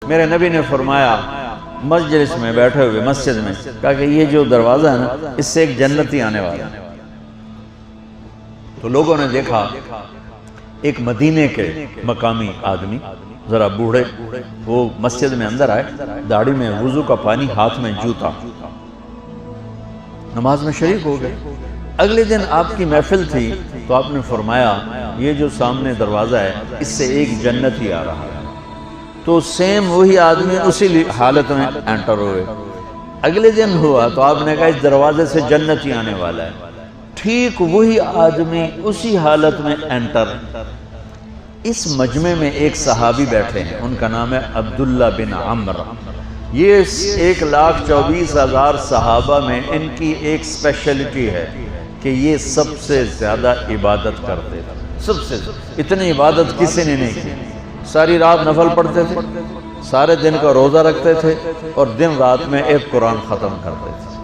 میرے نبی نے فرمایا مجلس میں بیٹھے ہوئے مسجد میں، کہا کہ یہ جو دروازہ ہے نا اس سے ایک جنتی آنے والا ہے۔ تو لوگوں نے دیکھا ایک مدینے کے مقامی آدمی ذرا بوڑھے، وہ مسجد میں اندر آئے، داڑھی میں وضو کا پانی، ہاتھ میں جوتا، نماز میں شریک ہو گئے۔ اگلے دن آپ کی محفل تھی تو آپ نے فرمایا یہ جو سامنے دروازہ ہے اس سے ایک جنتی آ رہا ہے۔ تو سیم وہی آدمی اسی حالت میں انٹر ہوئے۔ اگلے دن ہوا تو آپ نے کہا اس دروازے سے جنتی آنے والا ہے، ٹھیک وہی آدمی اسی حالت میں انٹر۔ اس مجمع میں ایک صحابی بیٹھے ہیں، ان کا نام ہے عبداللہ بن عمر۔ یہ 1,24,000 صحابہ میں ان کی ایک سپیشلٹی ہے کہ یہ سب سے زیادہ عبادت کرتے تھے، سب سے اتنی عبادت کسی نے نہیں کی۔ ساری رات نفل پڑھتے تھے، سارے دن کا روزہ رکھتے تھے، اور دن رات میں ایک قرآن ختم کرتے تھے۔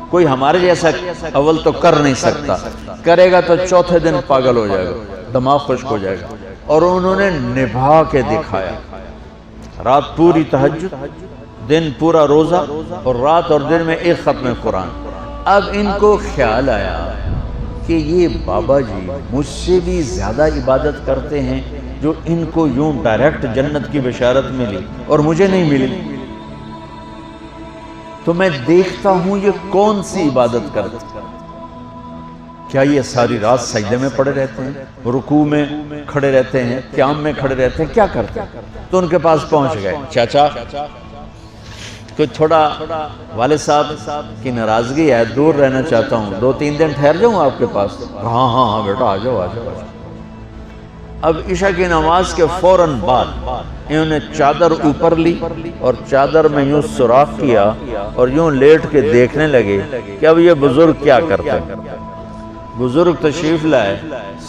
کوئی ہمارے جیسا اول تو کر نہیں سکتا، کرے گا تو چوتھے دن پاگل ہو جائے گا، دماغ خشک ہو جائے گا۔ اور انہوں نے نبھا کے دکھایا، رات پوری تہجد، دن پورا روزہ، اور رات اور دن میں ایک ختم قرآن۔ اب ان کو خیال آیا کہ یہ بابا جی مجھ سے بھی زیادہ عبادت کرتے ہیں، جو ان کو یوں ڈائریکٹ جنت کی بشارت ملی اور مجھے نہیں ملی، تو میں دیکھتا ہوں یہ کون سی عبادت کرتے ہیں۔ کیا یہ ساری رات سجدے میں پڑے رہتے ہیں، رکوع میں کھڑے رہتے ہیں، قیام میں کھڑے رہتے ہیں، کیا کرتے ہیں؟ تو ان کے پاس پہنچ گئے، چاچا کوئی تھوڑا والد صاحب کی ناراضگی ہے، دور رہنا چاہتا ہوں، 2-3 دن ٹھہر جاؤں آپ کے پاس؟ ہاں ہاں ہاں بیٹا آ جاؤ آ جاؤ۔ اب عشاء کی نماز کے فوراً بعد انہوں نے چادر اوپر لی اور چادر میں یوں سوراخ کیا اور یوں لیٹ کے دیکھنے لگے کہ اب یہ بزرگ کیا کرتے ہیں۔ بزرگ تشریف لائے،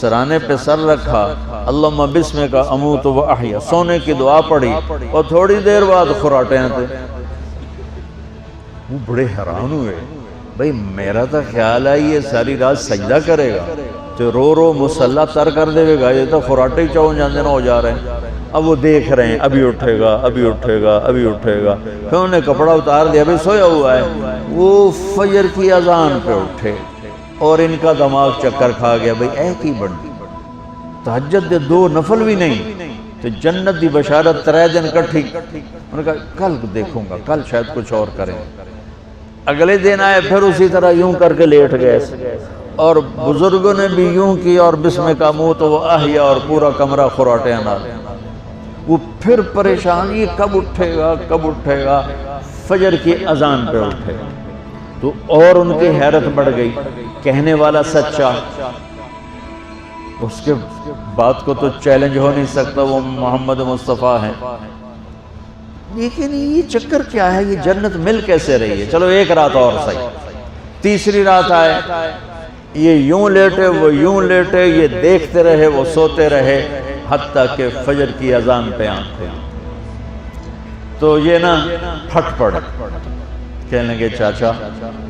سرانے پہ سر رکھا، اللہم بسمک اموت و احیا، سونے کی دعا پڑھی، اور تھوڑی دیر بعد خراٹے آتے۔ وہ بڑے حیران ہوئے، بھئی میرا تو خیال ہے یہ ساری رات سجدہ کرے گا تو رو رو مسلح تر کر دے گا، یہ تو خراٹے چاؤں جاندے نہ ہو جا رہے ہیں۔ اب وہ دیکھ رہے ہیں ابھی اٹھے گا ابھی اٹھے گا ابھی اٹھے گا، پھر انہوں نے کپڑا اتار دیا، بھئی سویا ہوا ہے۔ وہ فجر کی اذان پہ اٹھے اور ان کا دماغ چکر کھا گیا، بھئی اے کی بڑی تہجد دے 2 نفل بھی نہیں تو جنت دی بشارت 3 دن کٹھی۔ انہوں نے کہا کل دیکھوں گا، کل شاید کچھ اور کریں۔ اگلے دن آئے، پھر اسی طرح یوں کر کے لیٹ گئے، اور بزرگوں نے بھی یوں کی، اور بسمک اموت و احیا، اور پورا کمرہ خراٹے آنا۔ وہ پھر پریشان، یہ کب اٹھے گا کب اٹھے گا؟ فجر کی اذان پہ اٹھے تو اور ان کی حیرت بڑھ گئی، کہنے والا سچا، اس کے بات کو تو چیلنج ہو نہیں سکتا، وہ محمد مصطفیٰ ہیں، لیکن یہ چکر کیا ہے، یہ جنت مل کیسے رہی ہے؟ چلو ایک رات اور صحیح۔ تیسری رات آئے، یہ یوں لیٹے وہ یوں لیٹے، یہ دیکھتے رہے وہ سوتے رہے، حتیٰ کہ فجر کی اذان پہ آنکھیں۔ تو یہ نا پھٹ پڑے، کہنے لگے چاچا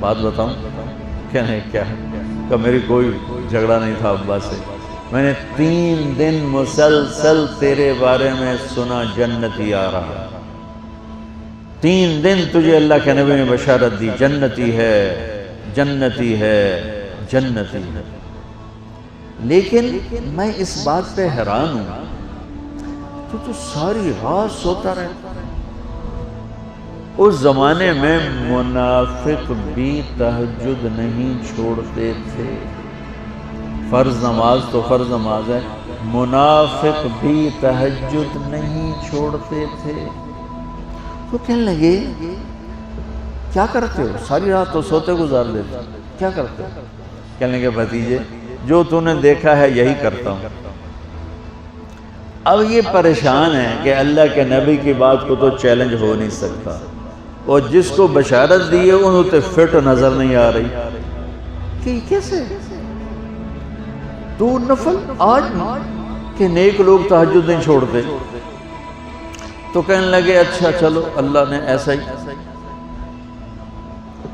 بات بتاؤں؟ کہنے کیا ہے؟ کہ میری کوئی جھگڑا نہیں تھا ابا سے، میں نے 3 دن مسلسل تیرے بارے میں سنا جنتی آ رہا، 3 دن تجھے اللہ کے نبی نے بشارت دی، جنتی ہے جنتی ہے جنتی ہے، لیکن میں اس بات پہ حیران ہوں تو ساری رات سوتا رہتا۔ اس زمانے میں منافق بھی تہجد نہیں چھوڑتے تھے، فرض نماز تو فرض نماز ہے، منافق بھی تہجد نہیں چھوڑتے تھے۔ تو کہنے لگے کیا کرتے ہو؟ ساری رات تو سوتے گزار دیتے، کیا کرتے ہو؟ کہنے لگے بھتیجے جو تو نے دیکھا ہے یہی کرتا ہوں۔ اب یہ پریشان ہے کہ اللہ کے نبی کی بات کو تو چیلنج ہو نہیں سکتا، اور جس کو بشارت دی ہے انہوں تے فٹ نظر نہیں آ رہی کہ کیسے تو نفل آج کہ نیک لوگ تہجد نہیں چھوڑتے۔ تو کہنے لگے اچھا چلو اللہ نے ایسا ہی،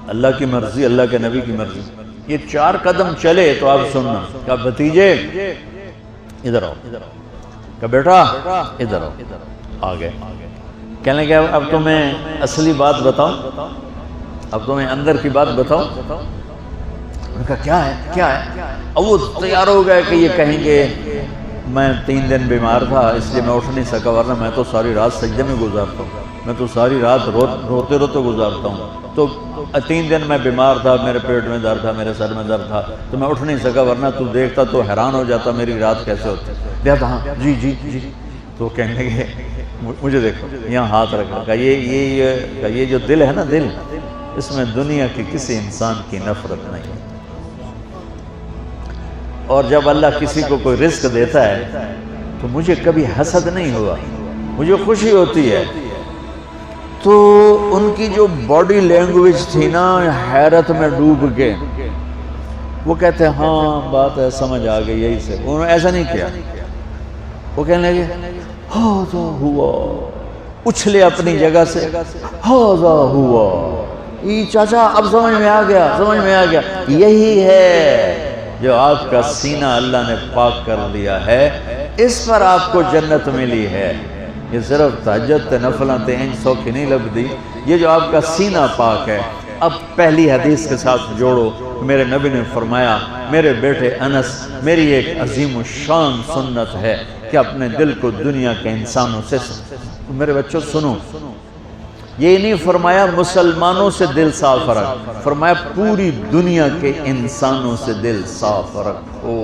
اللہ کی مرضی، اللہ کے نبی کی مرضی۔ یہ 4 قدم چلے تو آپ سننا، کہا بھتیجے ادھر آؤ، کہا بیٹا ادھر آؤ، آ گئے۔ کہنے لگے اب تمہیں اصلی بات بتاؤں، اب تمہیں اندر کی بات بتاؤں۔ انہوں نے کہا کیا ہے کیا ہے؟ اب وہ تیار ہو گئے کہ یہ کہیں گے میں 3 دن بیمار تھا اس لیے میں اٹھ نہیں سکا، ورنہ میں تو ساری رات سجدے میں گزارتا ہوں، میں تو ساری رات روتے روتے گزارتا ہوں، تو 3 دن میں بیمار تھا، میرے پیٹ میں درد تھا، میرے سر میں درد تھا، تو میں اٹھ نہیں سکا، ورنہ تو دیکھتا تو حیران ہو جاتا میری رات کیسے ہوتی۔ دیکھتا ہاں جی جی جی، تو کہنے لگے مجھے دیکھو یہاں ہاتھ رکھا، کہ یہ جو دل ہے نا، دل اس میں دنیا کی کسی انسان کی نفرت نہیں ہے، اور جب اللہ کسی کو کوئی رزق دیتا ہے تو مجھے کبھی حسد نہیں ہوا، مجھے خوشی ہوتی ہے۔ تو ان کی جو باڈی لینگویج تھی نا، حیرت میں ڈوب کے وہ کہتے ہیں ہاں بات ہے سمجھ آ گئی، یہی سے انہوں نے ایسا نہیں کیا، وہ کہنے لگے ہاذا ہوا، اچھلے اپنی جگہ سے ہاذا ہوا، یہ چاچا اب سمجھ میں آ گیا، سمجھ میں آ گیا، یہی ہے جو آپ کا سینہ اللہ نے پاک کر دیا ہے، اس پر آپ کو جنت ملی ہے۔ یہ صرف تہجد تے نفلاں تے انج سوکھی نہیں لبدی، یہ جو آپ کا سینہ پاک ہے۔ اب پہلی حدیث کے ساتھ جوڑو، میرے نبی نے فرمایا میرے بیٹے انس، میری ایک عظیم الشان سنت ہے کہ اپنے دل کو دنیا کے انسانوں سے، میرے بچوں سنو، یہ نہیں فرمایا مسلمانوں سے دل صاف رکھ، فرمایا پوری دنیا کے انسانوں سے دل صاف رکھو۔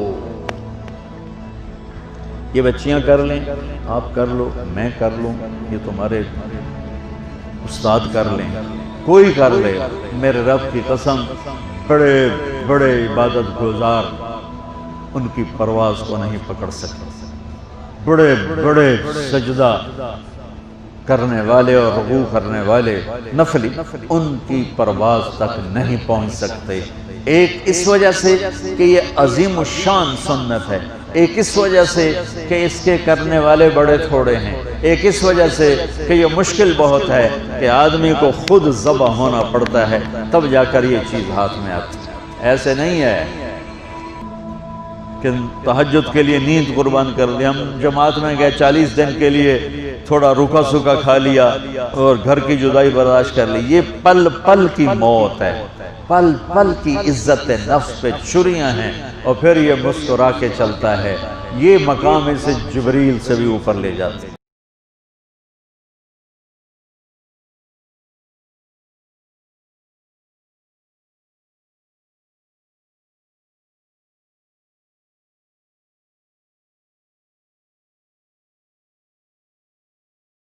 یہ بچیاں کر لیں، آپ کر لو، میں کر لوں، یہ تمہارے استاد کر لیں، کوئی کر لے، میرے رب کی قسم بڑے بڑے عبادت گزار ان کی پرواز کو نہیں پکڑ سکتے، بڑے بڑے سجدہ کرنے والے اور رکوع کرنے والے نفلی ان کی پرواز تک نہیں پہنچ سکتے۔ ایک اس وجہ سے کہ یہ عظیم الشان سنت ہے، ایک اس وجہ سے کہ اس کے کرنے والے بڑے تھوڑے ہیں، ایک اس وجہ سے کہ یہ مشکل بہت ہے کہ آدمی کو خود ذبح ہونا پڑتا ہے تب جا کر یہ چیز ہاتھ میں آتی ہے۔ ایسے نہیں ہے کہ تہجد کے لیے نیند قربان کر دی، ہم جماعت میں گئے 40 دن کے لیے تھوڑا روکا سوکا کھا لیا اور گھر کی جدائی برداشت کر لی، یہ پل پل کی موت ہے، پل پل کی عزت نفس پہ چھریاں ہیں، اور پھر یہ مسکرا کے چلتا ہے، یہ مقام اسے جبریل سے بھی اوپر لے جاتے ہیں۔